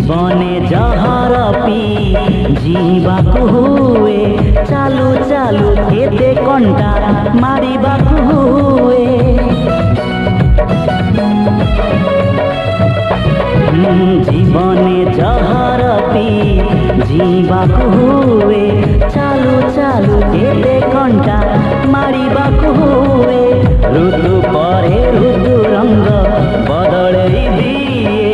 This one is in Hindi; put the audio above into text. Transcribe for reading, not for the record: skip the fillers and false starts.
जीवने जहर पी जीवाकु हुए चालू चालू केते कंटा मारिबाकु हुए जीवने जहर पी जीवाकु हुए चालू चालू केते कंटा मारिबाकु हुए ऋतु परे ऋतु रंग बदलई दिए